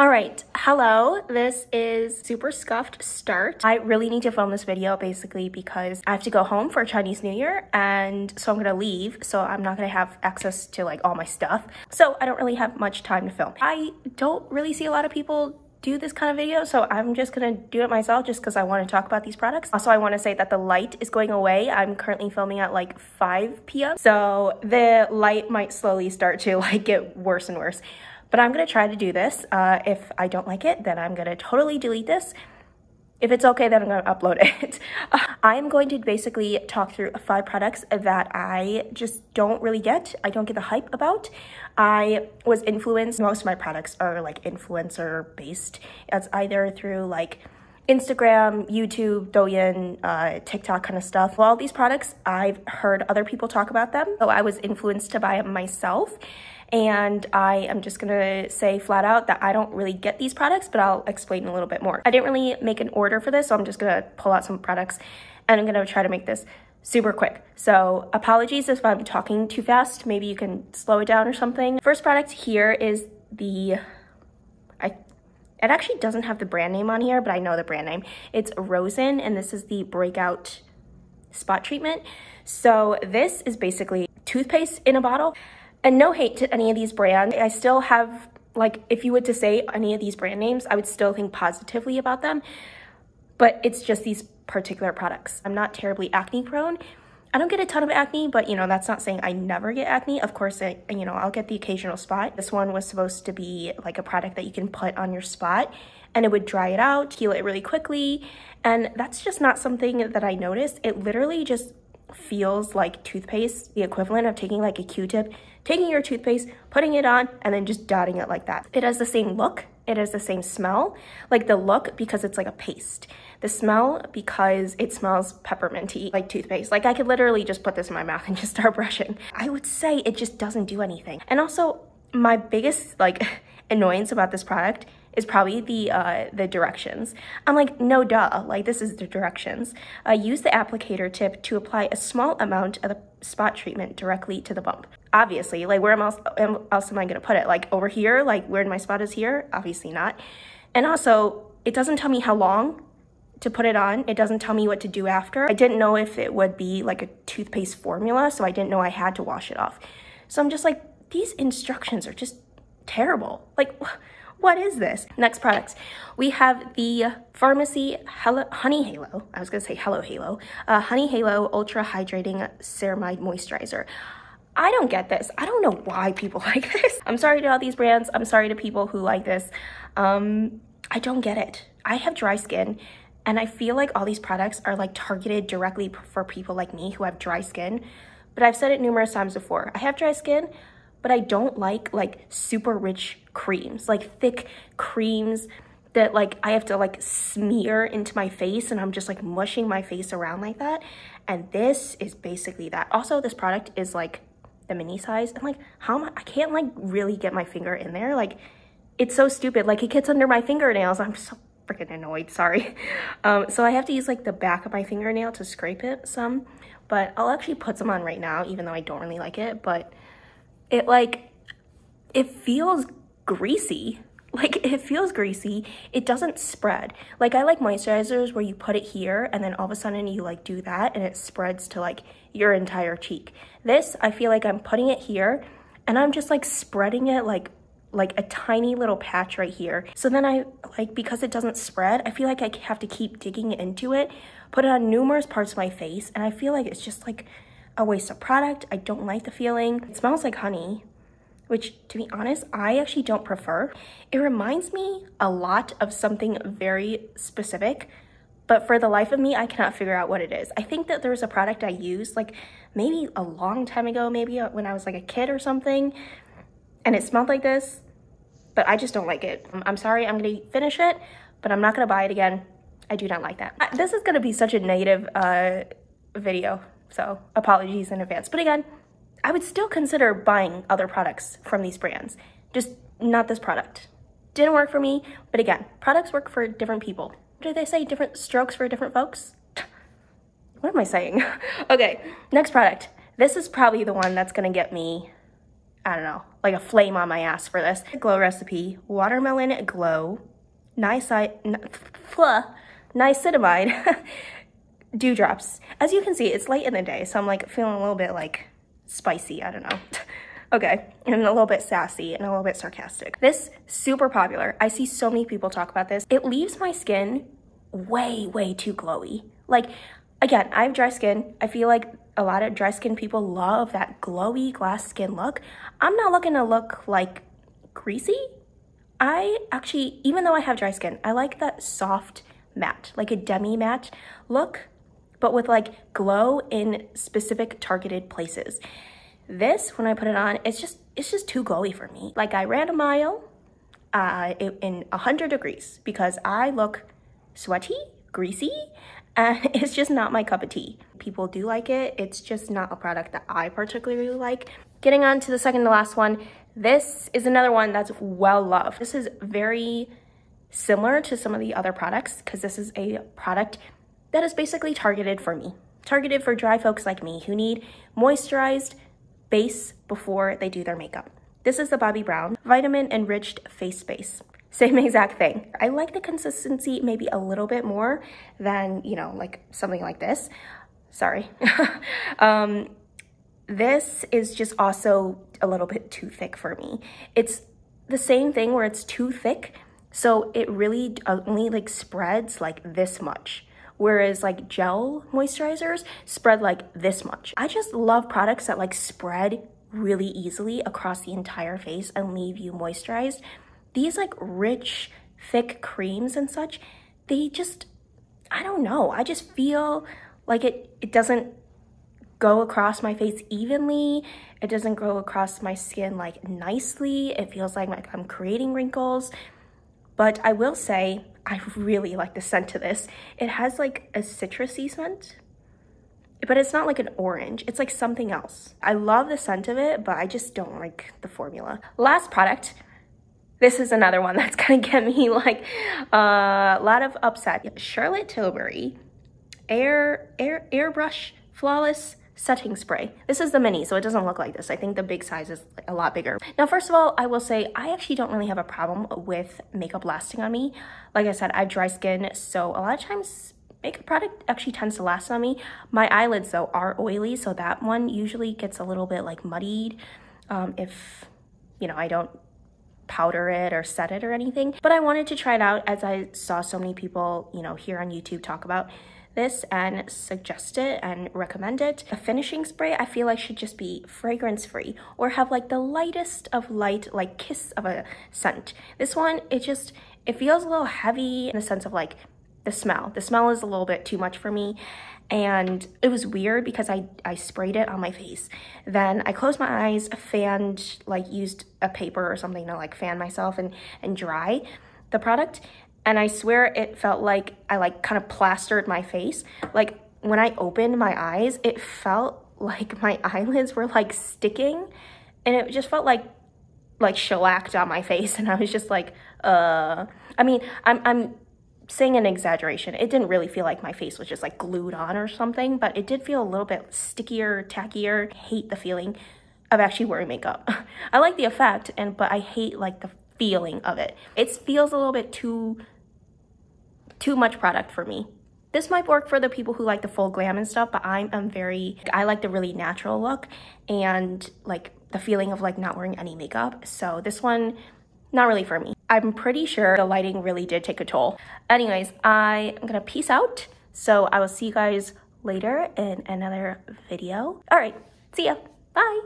All right, hello, this is super scuffed start. I really need to film this video basically because I have to go home for Chinese New Year, and so I'm gonna leave, so I'm not gonna have access to like all my stuff. So I don't really have much time to film. I don't really see a lot of people do this kind of video, so I'm just gonna do it myself just because I want to talk about these products. Also, I want to say that the light is going away. I'm currently filming at like 5 p.m. so the light might slowly start to like get worse and worse. But I'm gonna try to do this. If I don't like it, then I'm gonna totally delete this. If it's okay, then I'm gonna upload it. I'm going to basically talk through 5 products that I just don't really get. I don't get the hype about. I was influenced. Most of my products are like influencer based. It's either through like Instagram, YouTube, Douyin, TikTok kind of stuff. Well, all these products, I've heard other people talk about them. So I was influenced to buy them myself. And I am just gonna say flat out that I don't really get these products, but I'll explain a little bit more. I didn't really make an order for this, so I'm just gonna pull out some products and I'm gonna try to make this super quick. So apologies if I'm talking too fast. Maybe you can slow it down or something. First product here is it actually doesn't have the brand name on here, but I know the brand name. It's ROSEN, and this is the Breakout Spot Treatment. So this is basically toothpaste in a bottle. And no hate to any of these brands. I still have, like, if you were to say any of these brand names, I would still think positively about them. But it's just these particular products. I'm not terribly acne prone. I don't get a ton of acne, but you know, that's not saying I never get acne. Of course, you know, I'll get the occasional spot. This one was supposed to be like a product that you can put on your spot and it would dry it out, heal it really quickly. And that's just not something that I noticed. It literally just feels like toothpaste, the equivalent of taking like a Q-tip, taking your toothpaste, putting it on, and then just dotting it like that. It has the same look, it has the same smell, like the look because it's like a paste. The smell because it smells pepperminty, like toothpaste. Like I could literally just put this in my mouth and just start brushing. I would say it just doesn't do anything. And also my biggest like annoyance about this product is probably the directions. I'm like, no duh, like this is the directions. Use the applicator tip to apply a small amount of the spot treatment directly to the bump. Obviously, like where else am I gonna put it? Like over here, like where my spot is here? Obviously not. And also, it doesn't tell me how long to put it on. It doesn't tell me what to do after. I didn't know if it would be like a toothpaste formula, so I didn't know I had to wash it off. So I'm just like, these instructions are just terrible. Like, what is this? Next products. We have the FARMACY Honey Halo. I was gonna say Hello Halo. Honey Halo Ultra-Hydrating Ceramide Moisturizer. I don't get this. I don't know why people like this. I'm sorry to all these brands. I'm sorry to people who like this. I don't get it. I have dry skin, and I feel like all these products are like targeted directly for people like me who have dry skin. But I've said it numerous times before. I have dry skin, but I don't like super rich creams, like thick creams that like I have to like smear into my face and I'm just like mushing my face around like that. And this is basically that. Also, this product is like the mini size, and like how am I can't like really get my finger in there. Like it's so stupid. Like it gets under my fingernails. I'm so freaking annoyed, sorry. So I have to use like the back of my fingernail to scrape it some, but I'll actually put some on right now, even though I don't really like it. But it feels greasy. Like it feels greasy. It doesn't spread. Like I like moisturizers where you put it here and then all of a sudden you like do that and it spreads to like your entire cheek. This, I feel like I'm putting it here and I'm just like spreading it like a tiny little patch right here. So then I like, because it doesn't spread, I feel like I have to keep digging into it, put it on numerous parts of my face, and I feel like it's just like a waste of product. I don't like the feeling. It smells like honey, which to be honest, I actually don't prefer. It reminds me a lot of something very specific, but for the life of me, I cannot figure out what it is. I think that there was a product I used like maybe a long time ago, maybe when I was like a kid or something, and it smelled like this, but I just don't like it. I'm sorry, I'm gonna finish it, but I'm not gonna buy it again. I do not like that. This is gonna be such a negative video, so apologies in advance. But again, I would still consider buying other products from these brands, just not this product. Didn't work for me, but again, products work for different people. What do they say? Different strokes for different folks? What am I saying? Okay, next product. This is probably the one that's gonna get me I don't know, like a flame on my ass for this. Glow recipe, Watermelon Glow, Niacinamide, dewdrops. As you can see, it's late in the day, so I'm like feeling a little bit like spicy, I don't know. Okay, and a little bit sassy and a little bit sarcastic. This, super popular. I see so many people talk about this. It leaves my skin way, way too glowy. Like, again, I have dry skin. I feel like a lot of dry skin people love that glowy glass skin look. I'm not looking to look like greasy. I actually, even though I have dry skin, I like that soft matte, like a demi matte look, but with like glow in specific targeted places. This, when I put it on, it's just too glowy for me. Like, I ran a mile in 100 degrees because I look sweaty, greasy, and it's just not my cup of tea. People do like it. It's just not a product that I particularly like. Getting on to the second to last one, this is another one that's well loved. This is very similar to some of the other products because this is a product that is basically targeted for me. Targeted for dry folks like me who need moisturized base before they do their makeup. This is the Bobbi Brown Vitamin Enriched Face Base. Same exact thing. I like the consistency maybe a little bit more than, you know, like something like this. Sorry. This is just also a little bit too thick for me. It's the same thing where it's too thick, so it really only like spreads like this much. Whereas like gel moisturizers spread like this much. I just love products that like spread really easily across the entire face and leave you moisturized. These like rich, thick creams and such, they just, I don't know. I just feel like it doesn't go across my face evenly. It doesn't go across my skin like nicely. It feels like I'm creating wrinkles. But I will say, I really like the scent of this. It has like a citrusy scent, but it's not like an orange. It's like something else. I love the scent of it, but I just don't like the formula. Last product. This is another one that's gonna get me like a lot of upset. Charlotte Tilbury Airbrush Flawless Setting Spray. This is the mini, so it doesn't look like this. I think the big size is a lot bigger. Now, first of all, I will say I actually don't really have a problem with makeup lasting on me. Like I said, I have dry skin, so a lot of times makeup product actually tends to last on me. My eyelids, though, are oily, so that one usually gets a little bit like muddied if, you know, I don't powder it or set it or anything. But I wanted to try it out as I saw so many people, you know, here on YouTube talk about this and suggest it and recommend it. A finishing spray I feel like should just be fragrance free or have like the lightest of light, like kiss of a scent. This one, it feels a little heavy in the sense of like the smell. The smell is a little bit too much for me. And it was weird because I sprayed it on my face. Then I closed my eyes, fanned, like used a paper or something to like fan myself and dry the product. And I swear it felt like I like kind of plastered my face. Like when I opened my eyes, it felt like my eyelids were like sticking and it just felt like shellacked on my face. And I was just like, I mean, I'm saying an exaggeration. It didn't really feel like my face was just like glued on or something, but it did feel a little bit stickier, tackier. I hate the feeling of actually wearing makeup. I like the effect, but I hate like the feeling of it. It feels a little bit too much product for me. This might work for the people who like the full glam and stuff, but I like the really natural look and like the feeling of like not wearing any makeup. So this one, not really for me. I'm pretty sure the lighting really did take a toll. Anyways, I am gonna peace out. So I will see you guys later in another video. All right, see ya, bye.